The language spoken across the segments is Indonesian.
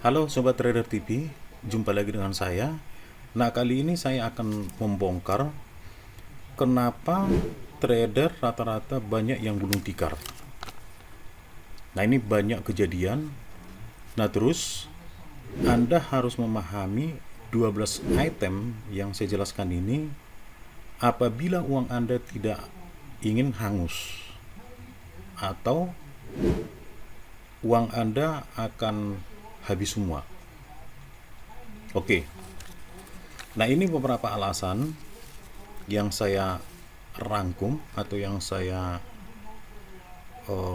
Halo Sobat Trader TV, jumpa lagi dengan saya. Nah, kali ini saya akan membongkar kenapa trader rata-rata banyak yang gulung tikar. Nah, ini banyak kejadian. Nah, terus Anda harus memahami 12 item yang saya jelaskan ini apabila uang Anda tidak ingin hangus atau uang Anda akan habis semua. Oke. Nah, ini beberapa alasan yang saya rangkum atau yang saya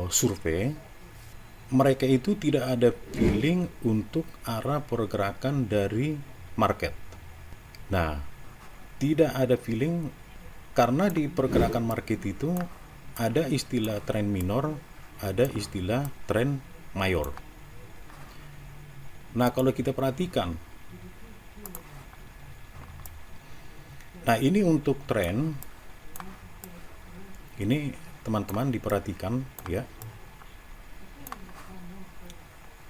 survei. Mereka itu tidak ada feeling untuk arah pergerakan dari market. Nah, tidak ada feeling karena di pergerakan market itu ada istilah tren minor, ada istilah tren mayor. Nah, kalau kita perhatikan, nah ini untuk tren, ini teman-teman diperhatikan ya.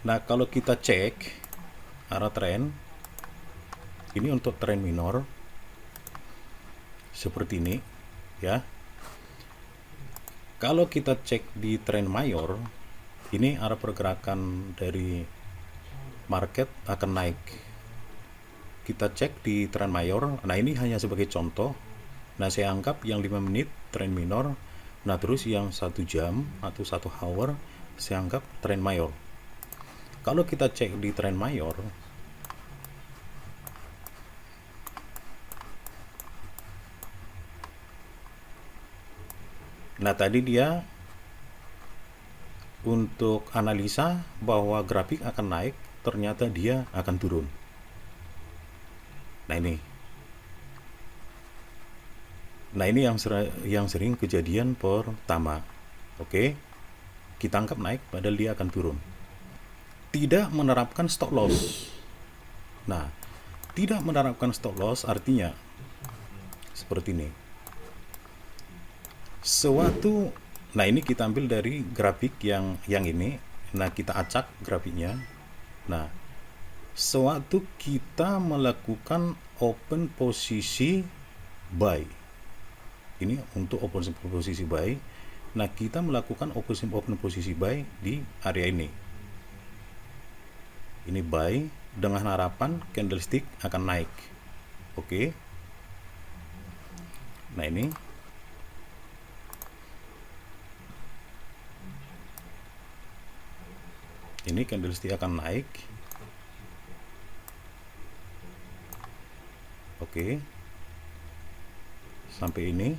Nah, kalau kita cek arah tren, ini untuk tren minor seperti ini ya. Kalau kita cek di tren mayor, ini arah pergerakan dari market akan naik. Kita cek di tren mayor. Nah, ini hanya sebagai contoh. Nah, saya anggap yang 5 menit tren minor. Nah, terus yang 1 jam atau 1 hour saya anggap tren mayor. Kalau kita cek di tren mayor, nah tadi dia untuk analisa bahwa grafik akan naik, ternyata dia akan turun. Nah ini, yang sering kejadian pertama. Oke, kita anggap naik, padahal dia akan turun. Tidak menerapkan stop loss. Nah, tidak menerapkan stop loss artinya seperti ini. Nah ini kita ambil dari grafik yang ini. Nah, kita acak grafiknya. Nah, sewaktu kita melakukan open posisi buy, ini untuk open posisi buy. Nah, kita melakukan open posisi buy di area ini. Ini buy dengan harapan candlestick akan naik. Oke. Nah, ini candlestick akan naik. Oke. Sampai ini.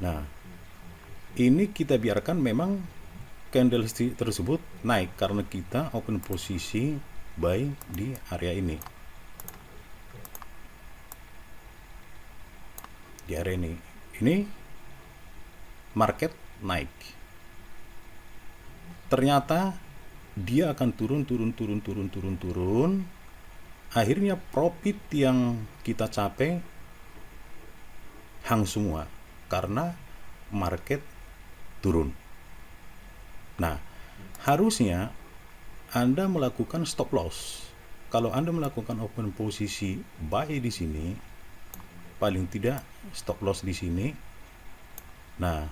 Nah, ini kita biarkan memang candlestick tersebut naik karena kita open posisi buy di area ini. Di area ini. Ini market naik. Ternyata dia akan turun. Akhirnya profit yang kita capai hang semua karena market turun. Nah, harusnya Anda melakukan stop loss. Kalau Anda melakukan open posisi buy di sini, paling tidak stop loss di sini. Nah,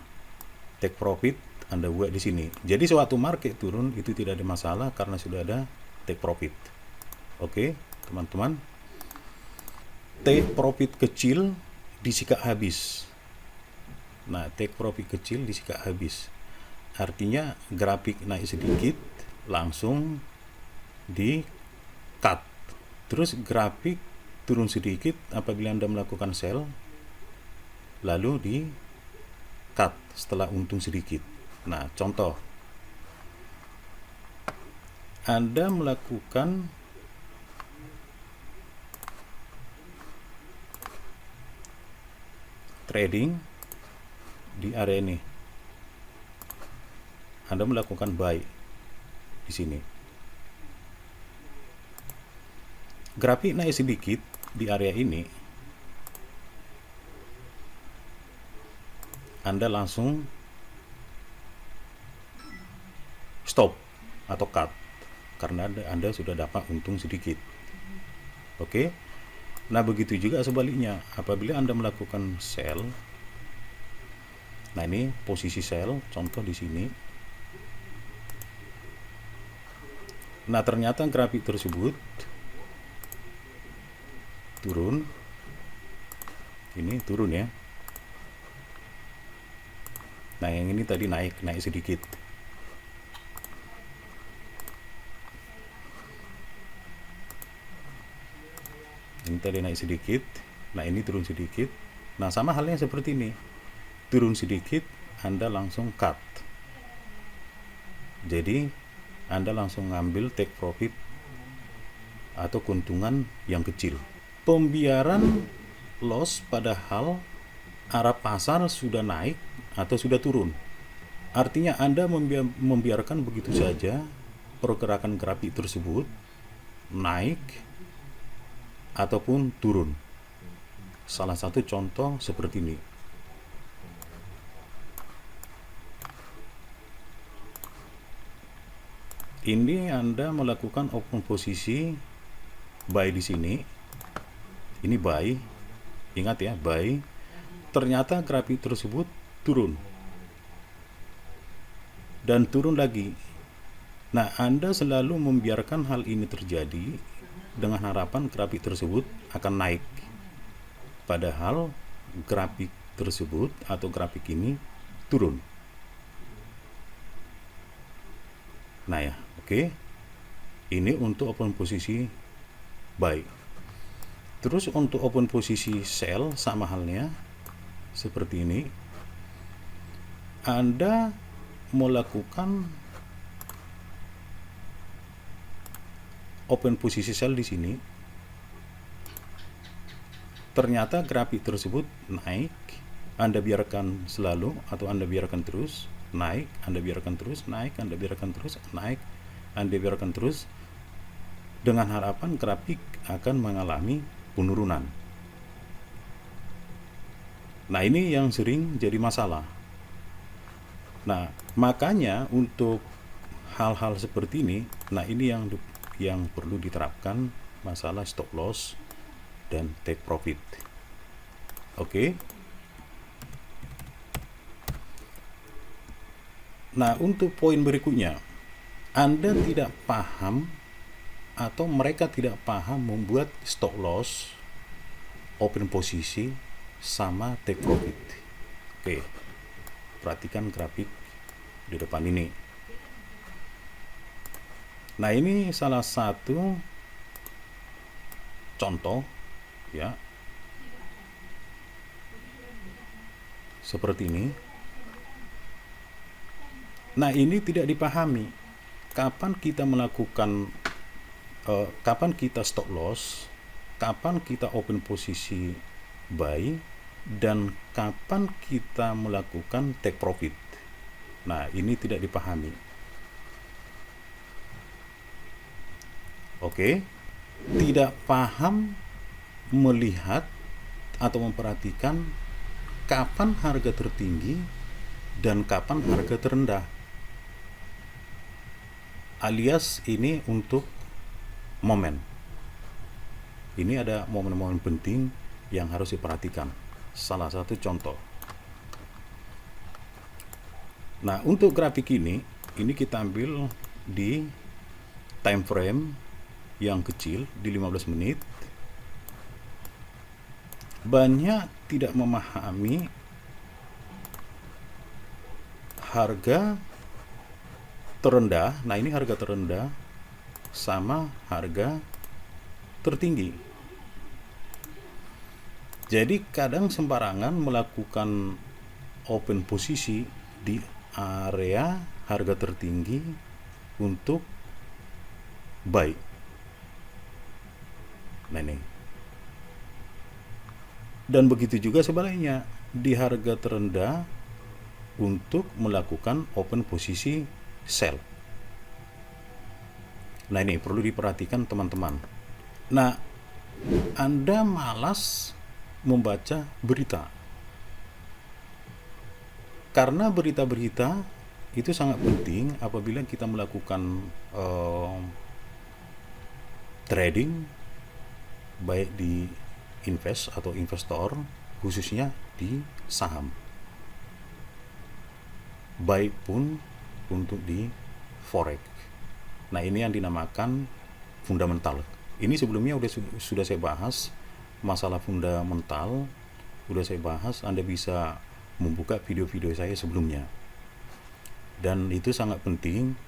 take profit Anda buat di sini. Jadi sewaktu market turun itu tidak ada masalah karena sudah ada take profit. Oke, teman-teman. Take profit kecil disikat habis. Nah, take profit kecil disikat habis. Artinya grafik naik sedikit langsung di cut. Terus grafik turun sedikit apabila Anda melakukan sell, lalu di cut setelah untung sedikit. Nah, contoh, Anda melakukan trading di area ini. Anda melakukan buy di sini. Grafik naik sedikit di area ini. Anda langsung stop atau cut karena Anda sudah dapat untung sedikit. Oke. Nah, begitu juga sebaliknya. Apabila Anda melakukan sell, nah ini posisi sell, contoh di sini. Nah, ternyata grafik tersebut turun. Ini turun ya. Nah, yang ini tadi naik sedikit. Ini tadi naik sedikit. Nah, ini turun sedikit. Nah, sama halnya seperti ini. Turun sedikit, Anda langsung cut. Jadi, Anda langsung ngambil take profit atau keuntungan yang kecil. Pembiaran loss padahal arah pasar sudah naik atau sudah turun. Artinya Anda membiarkan begitu saja pergerakan grafik tersebut naik ataupun turun. Salah satu contoh seperti ini. Ini Anda melakukan open posisi buy di sini. Ini buy. Ingat ya, buy. Ternyata grafik tersebut turun. Dan turun lagi. Nah, Anda selalu membiarkan hal ini terjadi dengan harapan grafik tersebut akan naik. Padahal grafik tersebut atau grafik ini turun. Nah ya, oke. Ini untuk open posisi buy. Terus untuk open posisi sell sama halnya seperti ini. Anda melakukan open posisi sell di sini. Ternyata grafik tersebut naik, Anda biarkan selalu atau Anda biarkan terus naik, Anda biarkan terus naik, Anda biarkan terus naik, Anda biarkan terus, dengan harapan grafik akan mengalami penurunan. Nah, ini yang sering jadi masalah. Nah, makanya untuk hal-hal seperti ini, nah ini yang perlu diterapkan masalah stop loss dan take profit. Oke. Nah, untuk poin berikutnya, Anda tidak paham atau mereka tidak paham membuat stop loss, open posisi, sama take profit. Oke. Perhatikan grafik di depan ini. Nah, ini salah satu contoh ya. Seperti ini. Nah, ini tidak dipahami. Kapan kita melakukan kapan kita stop loss, kapan kita open posisi buy, dan kapan kita melakukan take profit. Nah, ini tidak dipahami. Oke. Tidak paham melihat atau memperhatikan kapan harga tertinggi dan kapan harga terendah. Alias ini untuk momen. Ini ada momen-momen penting yang harus diperhatikan. Salah satu contoh. Nah, untuk grafik ini kita ambil di time frame yang kecil di 15 menit. Banyak tidak memahami harga terendah. Nah, ini harga terendah sama harga tertinggi. Jadi kadang sembarangan melakukan open posisi di area harga tertinggi untuk buy. Nah, ini. Dan begitu juga sebaliknya di harga terendah untuk melakukan open posisi sell. Nah, ini perlu diperhatikan teman-teman. Nah, Anda malas membaca berita. Karena berita-berita itu sangat penting apabila kita melakukan trading, baik di invest atau investor, khususnya di saham, baik pun untuk di forex. Nah, ini yang dinamakan fundamental. Ini sebelumnya sudah saya bahas masalah fundamental, sudah saya bahas. Anda bisa membuka video-video saya sebelumnya, dan itu sangat penting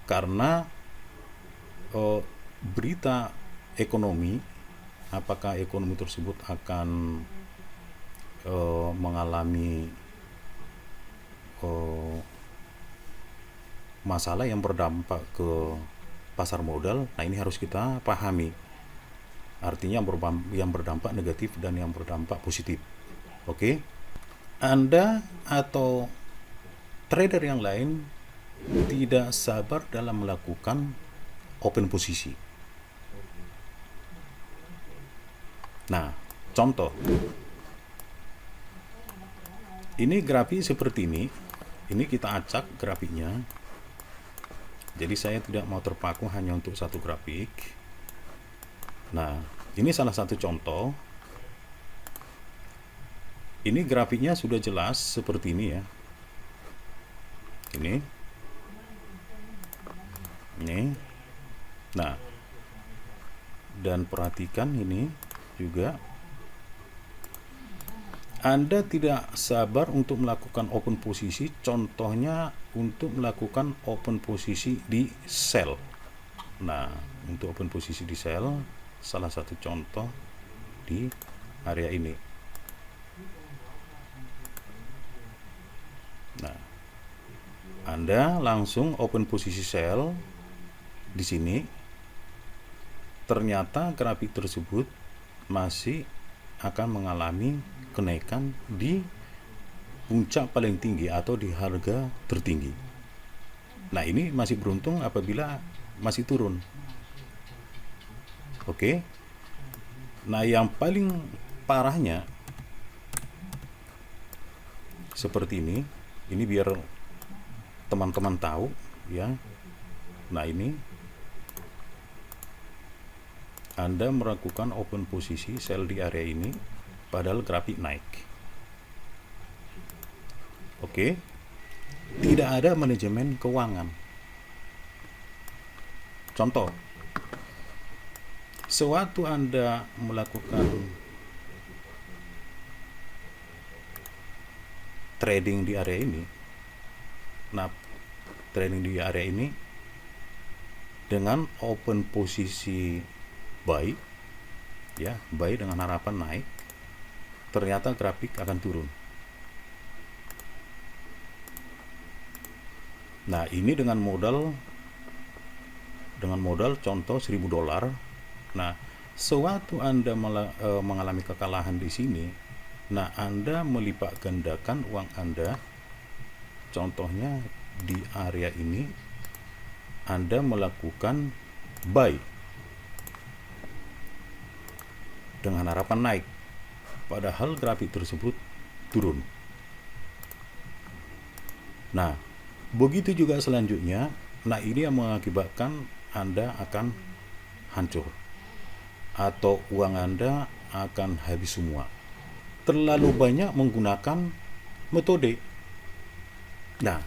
karena berita ekonomi, apakah ekonomi tersebut akan mengalami masalah yang berdampak ke pasar modal. Nah, ini harus kita pahami, artinya yang berdampak negatif dan yang berdampak positif. Oke, Anda atau trader yang lain tidak sabar dalam melakukan open posisi. Nah, contoh, ini grafik seperti ini kita acak grafiknya. Jadi saya tidak mau terpaku hanya untuk satu grafik. Nah, ini salah satu contoh. Ini grafiknya sudah jelas seperti ini ya. Ini. Nah, dan perhatikan ini juga. Anda tidak sabar untuk melakukan open posisi, contohnya untuk melakukan open posisi di sell. Nah, untuk open posisi di sell, salah satu contoh di area ini. Nah, Anda langsung open posisi sell di sini. Ternyata grafik tersebut masih akan mengalami kenaikan di puncak paling tinggi atau di harga tertinggi. Nah, ini masih beruntung apabila masih turun. Oke. Nah, yang paling parahnya seperti ini biar teman-teman tahu ya. Nah, ini Anda melakukan open posisi sell di area ini padahal grafik naik. Oke. Tidak ada manajemen keuangan. Contoh, sewaktu Anda melakukan trading di area ini, nah, trading di area ini dengan open posisi buy ya, buy dengan harapan naik, ternyata grafik akan turun. Nah, ini dengan modal contoh $1.000. Nah, sewaktu Anda mengalami kekalahan di sini, nah, Anda melipat gandakan uang Anda. Contohnya di area ini Anda melakukan buy dengan harapan naik, padahal grafik tersebut turun. Nah, begitu juga selanjutnya. Nah, ini yang mengakibatkan Anda akan hancur atau uang Anda akan habis semua. Terlalu banyak menggunakan metode. Nah,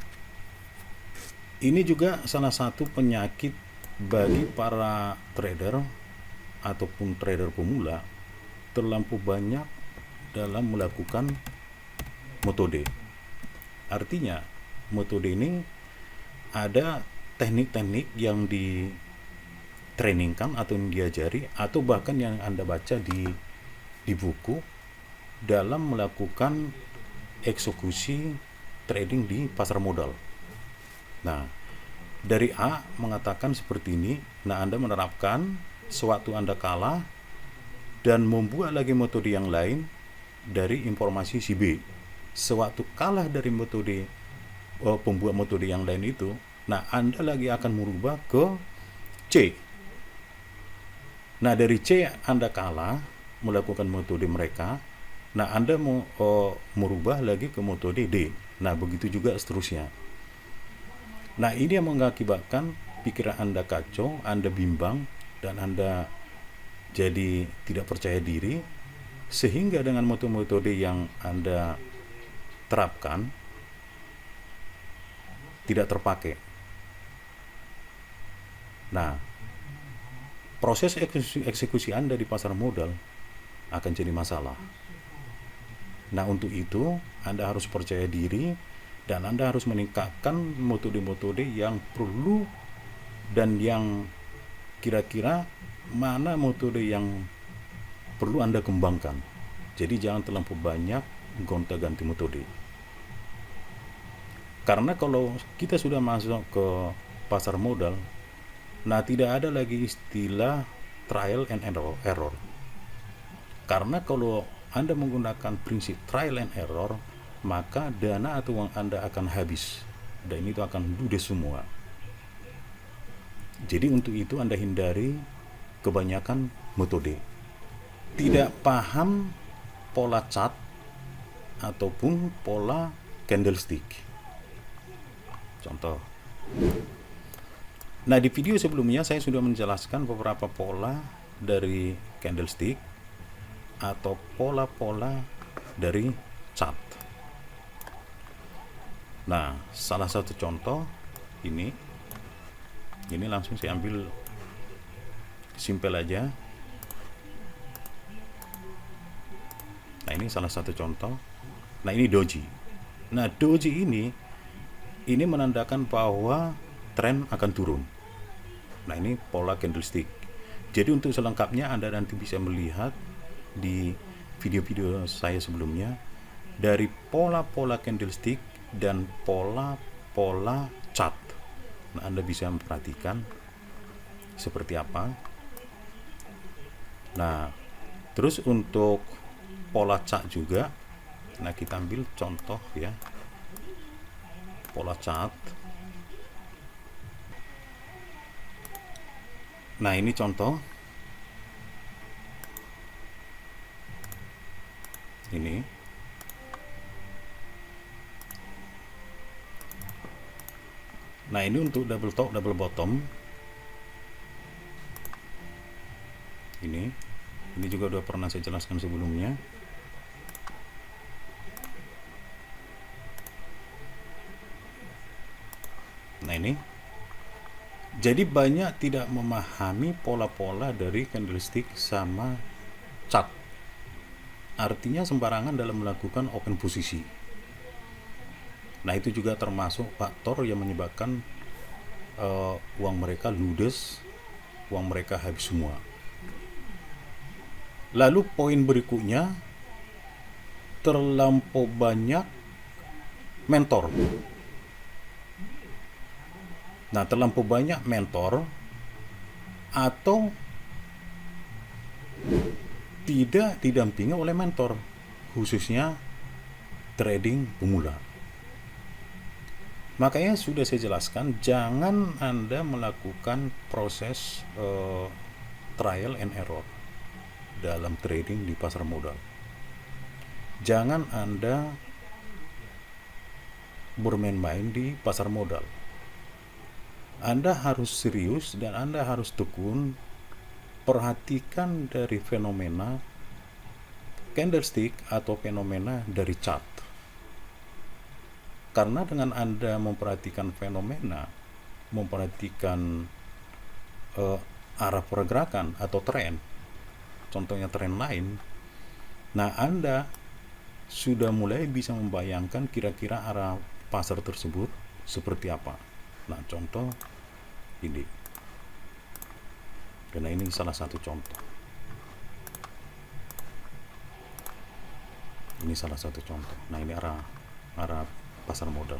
ini juga salah satu penyakit bagi para trader ataupun trader pemula, terlampau banyak dalam melakukan metode. Artinya, metode ini ada teknik-teknik yang ditreningkan atau yang diajari atau bahkan yang Anda baca di buku dalam melakukan eksekusi trading di pasar modal. Nah, dari A mengatakan seperti ini. Nah, Anda menerapkan sewaktu Anda kalah dan membuat lagi metode yang lain dari informasi si B. Sewaktu kalah dari metode pembuat metode yang lain itu, nah, Anda lagi akan merubah ke C. Nah, dari C Anda kalah melakukan metode mereka. Nah, Anda mau merubah lagi ke metode D. Nah, begitu juga seterusnya. Nah, ini yang mengakibatkan pikiran Anda kacau, Anda bimbang, dan Anda jadi tidak percaya diri, sehingga dengan metode-metode yang Anda terapkan tidak terpakai. Nah, proses eksekusi Anda di pasar modal akan jadi masalah. Nah, untuk itu Anda harus percaya diri dan Anda harus meningkatkan metode-metode yang perlu dan yang kira-kira mana metode yang perlu Anda kembangkan. Jadi jangan terlalu banyak gonta-ganti metode. Karena kalau kita sudah masuk ke pasar modal, nah tidak ada lagi istilah trial and error. Karena kalau Anda menggunakan prinsip trial and error, maka dana atau uang Anda akan habis dan itu akan ludes semua. Jadi untuk itu Anda hindari kebanyakan metode. Tidak paham pola chart ataupun pola candlestick. Contoh. Nah, di video sebelumnya saya sudah menjelaskan beberapa pola dari candlestick atau pola-pola dari chart. Nah, salah satu contoh ini langsung saya ambil simple aja. Nah, ini salah satu contoh. Nah, ini doji. Nah, doji ini menandakan bahwa tren akan turun. Nah, ini pola candlestick. Jadi untuk selengkapnya Anda nanti bisa melihat di video-video saya sebelumnya dari pola-pola candlestick dan pola-pola chart. Nah, Anda bisa memperhatikan seperti apa. Nah, terus untuk pola chart juga, nah kita ambil contoh ya, pola chart. Nah, ini contoh. Ini. Nah, ini untuk double top, double bottom. Ini juga udah pernah saya jelaskan sebelumnya. Nah, ini. Jadi banyak tidak memahami pola-pola dari candlestick sama chart. Artinya sembarangan dalam melakukan open posisi. Nah, itu juga termasuk faktor yang menyebabkan uang mereka ludes, uang mereka habis semua. Lalu poin berikutnya, terlampau banyak mentor. Nah, terlampau banyak mentor atau tidak didampingi oleh mentor, khususnya trading pemula. Makanya sudah saya jelaskan, jangan Anda melakukan proses trial and error dalam trading di pasar modal. Jangan Anda bermain-main di pasar modal. Anda harus serius dan Anda harus tekun. Perhatikan dari fenomena candlestick atau fenomena dari chart. Karena dengan Anda memperhatikan fenomena, memperhatikan arah pergerakan atau tren, contohnya tren lain, nah Anda sudah mulai bisa membayangkan kira-kira arah pasar tersebut seperti apa. Nah, contoh ini. Karena ini salah satu contoh. Ini salah satu contoh. Nah, ini arah pasar modal.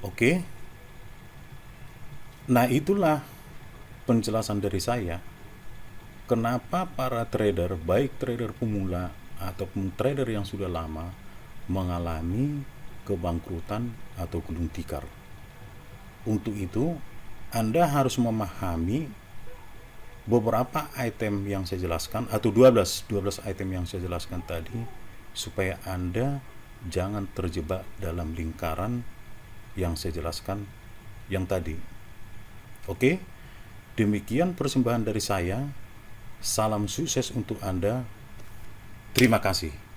Oke. Nah, itulah penjelasan dari saya. Kenapa para trader, baik trader pemula ataupun trader yang sudah lama, mengalami kebangkrutan atau gulung tikar. Untuk itu, Anda harus memahami beberapa item yang saya jelaskan, atau 12 item yang saya jelaskan tadi, supaya Anda jangan terjebak dalam lingkaran yang saya jelaskan yang tadi. Oke? Demikian persembahan dari saya. Salam sukses untuk Anda. Terima kasih.